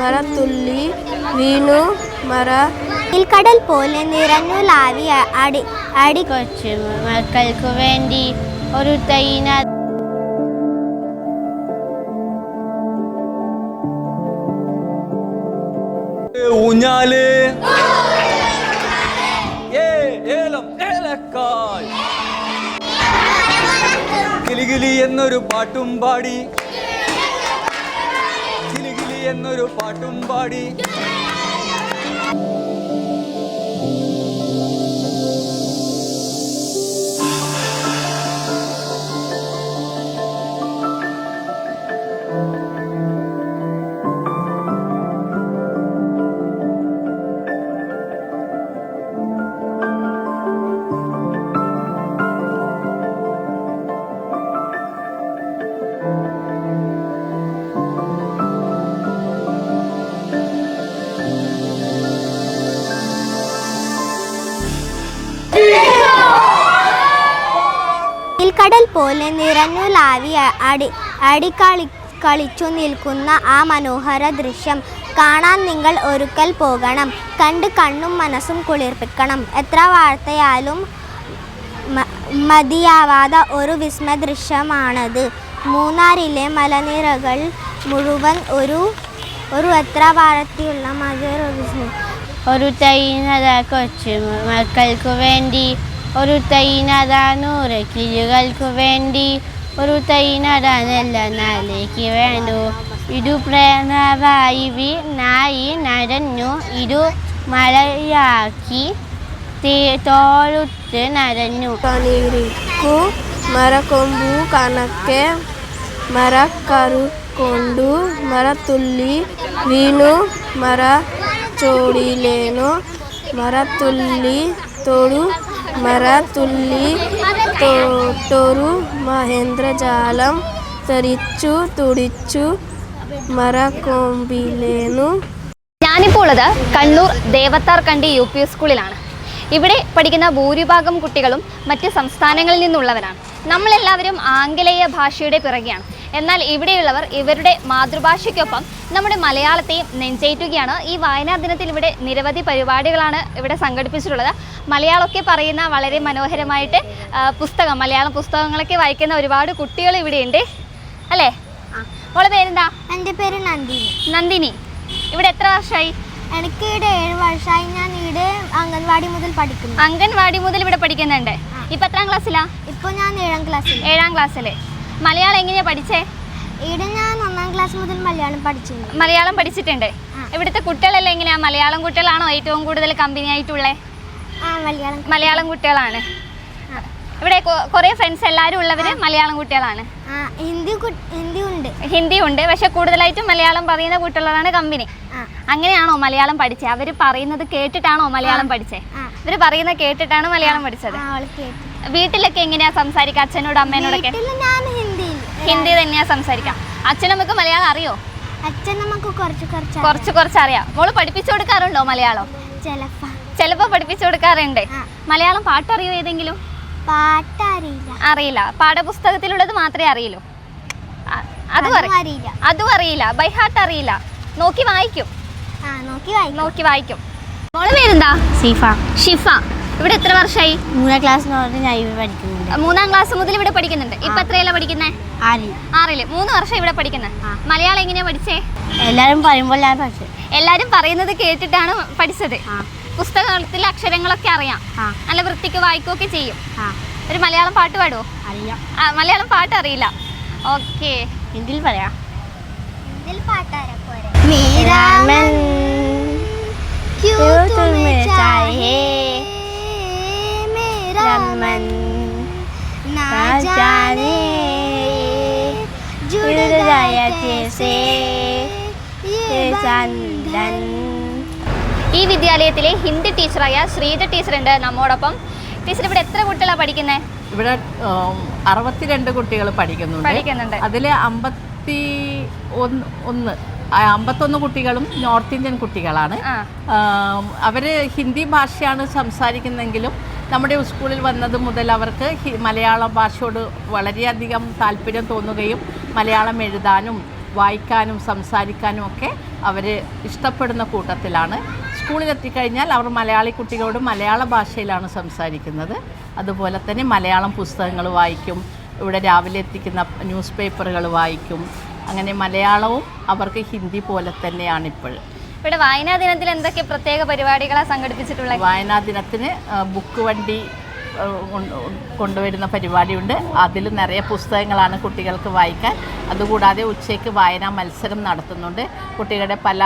മരത്തുള്ളി വീണു കടൽ പോലെ നിറഞ്ഞു ലാവി അടി കൊച്ചു മക്കൾക്കു വേണ്ടി ഒരു തൈ ഊഞ്ഞാല് ഏലം ഏലക്കായ് കിലികിലി എന്നൊരു പാട്ടും പാടി കിലികിലി എന്നൊരു പാട്ടും പാടി കടൽ പോലെ നിറഞ്ഞു ലാവി അടി കളിച്ചു നിൽക്കുന്ന ആ മനോഹര ദൃശ്യം കാണാൻ നിങ്ങൾ ഒരിക്കൽ പോകണം. കണ്ട് കണ്ണും മനസ്സും കുളിർപ്പിക്കണം. എത്ര വാർത്തയാലും മതിയാവാത്ത ഒരു വിസ്മയ ദൃശ്യമാണത്. മൂന്നാറിലെ മലനിരകൾ മുഴുവൻ ഒരു എത്ര വാർത്തയുള്ള മറ്റൊരു വിസ്മയം. ഒരു തൈ നടാ കൊച്ചു മക്കൾക്കു വേണ്ടി ഒരു തൈ നടാ 100 കിളികൾക്കു വേണ്ടി ഒരു തൈ നടാനല്ല നാളേക്ക് വേണ്ടു. ഇതു പ്രേരണവായി നായി നടന്നു ഇതു മഴയാക്കി തോളുത്ത് നടന്നു. കണിരിക്കു മരക്കൊമ്പു കണക്കെ മരക്കറുകൊണ്ടു മരത്തുള്ളി വീണു മരച്ചോടിലേനു മരത്തുള്ളി തോടു മരത്തുള്ളി തോട്ടൊരു മഹേന്ദ്രജാലം തെറിച്ചു തുടിച്ചു മരക്കൊമ്പിലേനു. ഞാനിപ്പോൾ ഉള്ളത് കണ്ണൂർ ദേവത്താർകണ്ടി UP സ്കൂളിലാണ്. ഇവിടെ പഠിക്കുന്ന ഭൂരിഭാഗം കുട്ടികളും മറ്റ് സംസ്ഥാനങ്ങളിൽ നിന്നുള്ളവരാണ്. നമ്മളെല്ലാവരും ആംഗലേയ ഭാഷയുടെ പിറകെയാണ്. എന്നാൽ ഇവിടെയുള്ളവർ ഇവരുടെ മാതൃഭാഷയ്ക്കൊപ്പം നമ്മുടെ മലയാളത്തെയും നെഞ്ചേറ്റുകയാണ്. ഈ വായനാ ദിനത്തിൽ ഇവിടെ നിരവധി പരിപാടികളാണ് ഇവിടെ സംഘടിപ്പിച്ചിട്ടുള്ളത്. മലയാളമൊക്കെ പറയുന്ന വളരെ മനോഹരമായിട്ട് മലയാളം പുസ്തകങ്ങളൊക്കെ വായിക്കുന്ന ഒരുപാട് കുട്ടികൾ ഇവിടെയുണ്ട് അല്ലേ? മോളെ പേരെന്താ? എൻ്റെ പേര് നന്ദിനി. നന്ദിനി, ഇവിടെ എത്ര വർഷമായി? എനിക്ക് ഇവിടെ 7 വർഷമായി. ഞാൻ ഇവിടെ അംഗൻവാടി മുതൽ പഠിക്കുന്നു. അംഗൻവാടി മുതൽ ഇവിടെ പഠിക്കുന്നുണ്ട്. ഇപ്പം എത്രാം ക്ലാസ്സിലാ? ഇപ്പോൾ ഞാൻ 7ാം ക്ലാസ്സിൽ. 7ാം ക്ലാസ്സിൽ. മലയാളം എങ്ങനെയാ പഠിച്ചേ? ഇവിടെ ഞാൻ 1ാം ക്ലാസ് മുതൽ മലയാളം പഠിച്ചിട്ടുണ്ട്. മലയാളം പഠിച്ചിട്ടുണ്ട്. ഇവിടുത്തെ കുട്ടികളെല്ലാം എങ്ങനെയാ? മലയാളം കുട്ടികളാണോ ഏറ്റവും കൂടുതൽ കമ്പനി ആയിട്ടുള്ളത്? മലയാളം കുട്ടികളാണ്. ഇവിടെ കുറേ ഫ്രണ്ട്സ് എല്ലാവരും ഉള്ളവര് മലയാളം കുട്ടികളാണ്. ഹിന്ദി ഉണ്ട്, പക്ഷെ കൂടുതലായിട്ടും മലയാളം പറയുന്ന കുട്ടികളാണ് കമ്പനി. അങ്ങനെയാണോ മലയാളം പഠിച്ചത്? അവര് പറയുന്നത് കേട്ടിട്ടാണോ മലയാളം പഠിച്ചേ? ഇവര് പറയുന്നത് കേട്ടിട്ടാണ് മലയാളം പഠിച്ചത്. വീട്ടിലൊക്കെ എങ്ങനെയാ സംസാരിക്കുക അച്ഛനോടും അമ്മേനോടൊക്കെ? ഹിന്ദി തന്നെയാ സംസാരിക്കാം. അച്ഛനമ്മക്ക് മലയാളം അറിയോ? അച്ഛനമ്മക്ക് കുറച്ച് അറിയാം. മോള് പഠിപ്പിച്ചു കൊടുക്കാറുണ്ടോ മലയാളം? ചിലപ്പോ പഠിപ്പിച്ചു കൊടുക്കാറുണ്ട്. മലയാളം പാട്ടറിയോ? ഏതെങ്കിലും അറിയില്ല. പാഠപുസ്തകത്തിലുള്ളത് മാത്രമേ അറിയുള്ളൂ. അതും അറിയില്ല. ബൈ ഹാർട്ട് അറിയില്ല. നോക്കി വായിക്കും. മോളെ പേരെന്താ? ഷിഫ. ഇവിടെ എത്ര വർഷമായി? 3ാം ക്ലാസ് മുതൽ ഞാൻ ഇവിടെ പഠിക്കുന്നുണ്ട്. 3ാം ക്ലാസ് മുതൽ ഇവിടെ പഠിക്കുന്നുണ്ട്. ഇപ്പൊ എത്രയല്ല പഠിക്കുന്നത്? 6ൽ. 3 വർഷം ഇവിടെ പഠിക്കുന്നത്. മലയാളം എങ്ങനെയാ പഠിച്ചേ? എല്ലാരും പറയുമ്പോൾ ഞാൻ പഠിച്ചത്. എല്ലാരും പറയുന്നത് കേട്ടിട്ടാണ് പഠിച്ചത്. പുസ്തകത്തിൽ അക്ഷരങ്ങളൊക്കെ അറിയാം. നല്ല വൃത്തിക്ക് വായിക്കുകയൊക്കെ ചെയ്യും. ഒരു മലയാളം പാട്ട് പാടുമോ? അറിയാം. മലയാളം പാട്ട് അറിയില്ല. ഓക്കെ, ഹിന്ദിയിൽ പറയാം. ഈ വിദ്യാലയത്തിലെ ഹിന്ദി ടീച്ചറായ ശ്രീജ ടീച്ചർ ഉണ്ട് നമ്മോടൊപ്പം. ടീച്ചർ, ഇവിടെ എത്ര കുട്ടികളാണ് പഠിക്കുന്നത്? ഇവിടെ 62 കുട്ടികൾ പഠിക്കുന്നുണ്ട്. അതിൽ 51 കുട്ടികളും നോർത്ത് ഇന്ത്യൻ കുട്ടികളാണ്. അവർ ഹിന്ദി ഭാഷയാണ് സംസാരിക്കുന്നതെങ്കിലും നമ്മുടെ സ്കൂളിൽ വന്നത് മുതൽ അവർക്ക് മലയാള ഭാഷയോട് വളരെയധികം താല്പര്യം തോന്നുകയും മലയാളം എഴുതാനും വായിക്കാനും സംസാരിക്കാനും ഒക്കെ അവർ ഇഷ്ടപ്പെടുന്ന കൂട്ടത്തിലാണ്. സ്കൂളിലെത്തിക്കഴിഞ്ഞാൽ അവർ മലയാളി കുട്ടികളോട് മലയാള ഭാഷയിലാണ് സംസാരിക്കുന്നത്. അതുപോലെ തന്നെ മലയാളം പുസ്തകങ്ങൾ വായിക്കും, ഇവിടെ രാവിലെ എത്തിക്കുന്ന ന്യൂസ് പേപ്പറുകൾ വായിക്കും. അങ്ങനെ മലയാളവും അവർക്ക് ഹിന്ദി പോലെ തന്നെയാണിപ്പോൾ. ഇവിടെ വായനാ ദിനത്തിൽ എന്തൊക്കെ പ്രത്യേക പരിപാടികളാണ് സംഘടിപ്പിച്ചിട്ടുള്ളത്? വായനാ ദിനത്തിന് ബുക്ക് വണ്ടി കൊണ്ടുവരുന്ന പരിപാടിയുണ്ട്. അതിൽ നിറയെ പുസ്തകങ്ങളാണ് കുട്ടികൾക്ക് വായിക്കാൻ. അതുകൂടാതെ ഉച്ചയ്ക്ക് വായനാ മത്സരം നടത്തുന്നുണ്ട്. കുട്ടികളുടെ പല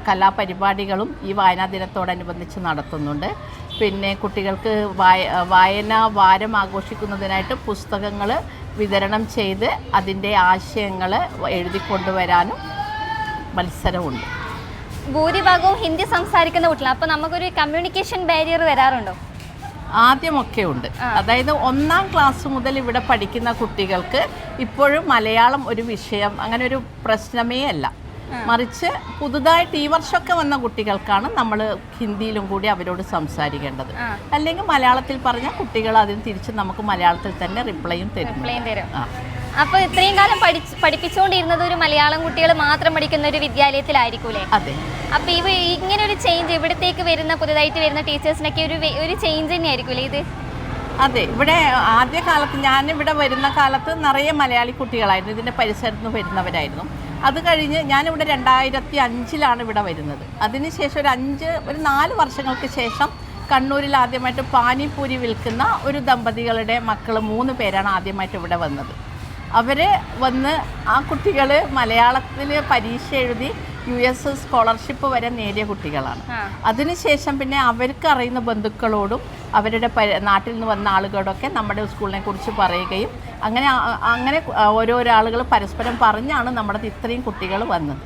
കലാപരിപാടികളും ഈ വായനാ ദിനത്തോടനുബന്ധിച്ച് നടത്തുന്നുണ്ട്. പിന്നെ കുട്ടികൾക്ക് വായനാ വാരം ആഘോഷിക്കുന്നതിനായിട്ട് പുസ്തകങ്ങൾ വിതരണം ചെയ്ത് അതിൻ്റെ ആശയങ്ങൾ എഴുതിക്കൊണ്ടുവരാനും മത്സരമുണ്ട്. ഭൂരിഭാഗവും ഹിന്ദി സംസാരിക്കുന്ന കുട്ടികളാണ്. അപ്പോൾ നമുക്കൊരു കമ്മ്യൂണിക്കേഷൻ ബാരിയർ വരാറുണ്ടോ? ആദ്യമൊക്കെ ഉണ്ട്. അതായത് 1ാം ക്ലാസ് മുതൽ ഇവിടെ പഠിക്കുന്ന കുട്ടികൾക്ക് ഇപ്പോഴും മലയാളം ഒരു വിഷയം, അങ്ങനെ ഒരു പ്രശ്നമേ അല്ല. മറിച്ച് പുതുതായിട്ട് ഈ വർഷമൊക്കെ വന്ന കുട്ടികൾക്കാണ് നമ്മൾ ഹിന്ദിയിലും കൂടി അവരോട് സംസാരിക്കേണ്ടത്. അല്ലെങ്കിൽ മലയാളത്തിൽ പറഞ്ഞാൽ കുട്ടികൾ അതിന് തിരിച്ച് നമുക്ക് മലയാളത്തിൽ തന്നെ റിപ്ലൈയും തരും. അപ്പോൾ ഇത്രയും കാലം പഠിപ്പിച്ചുകൊണ്ടിരുന്നത് ഒരു മലയാളം കുട്ടികൾ മാത്രം പഠിക്കുന്ന ഒരു വിദ്യാലയത്തിലായിരിക്കൂലേ? അതെ. അപ്പോൾ ഇങ്ങനെ ഒരു ചേഞ്ച് ഇവിടത്തേക്ക് വരുന്ന പുതുതായിട്ട് വരുന്ന ടീച്ചേഴ്സിനൊക്കെ ഒരു ചേഞ്ച് തന്നെയായിരിക്കൂലേ ഇത്? അതെ. ഇവിടെ ആദ്യകാലത്ത് ഞാനിവിടെ വരുന്ന കാലത്ത് നിറയെ മലയാളി കുട്ടികളായിരുന്നു, ഇതിൻ്റെ പരിസരത്ത് നിന്ന് വരുന്നവരായിരുന്നു. അത് കഴിഞ്ഞ് ഞാനിവിടെ 2005-ലാണ് ഇവിടെ വരുന്നത്. അതിനുശേഷം ഒരു 4 വർഷങ്ങൾക്ക് ശേഷം കണ്ണൂരിൽ ആദ്യമായിട്ട് പാനിപൂരി വിൽക്കുന്ന ഒരു ദമ്പതികളുടെ മക്കൾ 3 പേരാണ് ആദ്യമായിട്ട് ഇവിടെ വന്നത്. അവർ വന്ന് ആ കുട്ടികൾ മലയാളത്തിൽ പരീക്ഷ എഴുതി US സ്കോളർഷിപ്പ് വരെ നേടിയ കുട്ടികളാണ്. അതിനുശേഷം പിന്നെ അവർക്ക് അറിയുന്ന ബന്ധുക്കളോടും അവരുടെ നാട്ടിൽ നിന്ന് വന്ന ആളുകളോടൊക്കെ നമ്മുടെ സ്കൂളിനെ കുറിച്ച് പറയുകയും അങ്ങനെ ഓരോരോ ആളുകൾ പരസ്പരം പറഞ്ഞാണ് നമ്മുടെ ഇത്രയും കുട്ടികൾ വന്നത്.